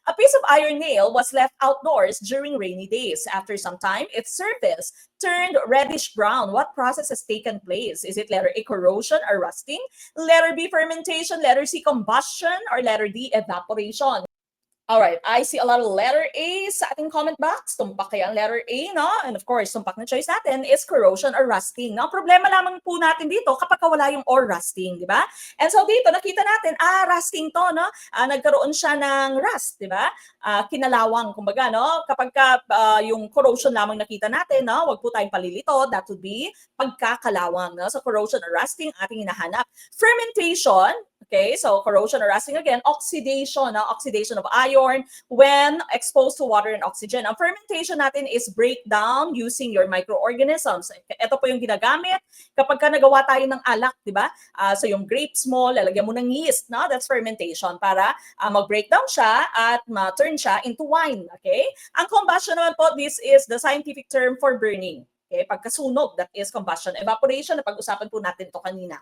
A piece of iron nail was left outdoors during rainy days. After some time, its surface turned reddish brown. What process has taken place? Is it letter A, corrosion or rusting? Letter B, fermentation. Letter C, combustion. Or letter D, evaporation? Alright, I see a lot of letter A sa ating comment box. Tumpak kaya ang letter A, no? And of course, tumpak na choice natin is corrosion or rusting. No? Problema lamang po natin dito kapag wala yung or rusting, di ba? And so dito, nakita natin, rusting to, no? Nagkaroon siya ng rust, di ba? Kinalawang, kumbaga, no? Kapag yung corrosion lamang nakita natin, no? Wag po tayong palilito, that would be pagkakalawang, no? So corrosion or rusting, ating hinahanap. Fermentation, okay, so corrosion or rusting again, oxidation, oxidation of iron when exposed to water and oxygen. Ang fermentation natin is breakdown using your microorganisms. Ito po yung ginagamit kapag nagawa tayo ng alak, di ba? So yung grapes mo, lalagyan mo ng yeast, no? That's fermentation para mag-breakdown siya at ma-turn siya into wine, okay? Ang combustion naman po, this is the scientific term for burning. Okay, pagkasunog, that is combustion. Evaporation, na pag-usapan po natin ito kanina.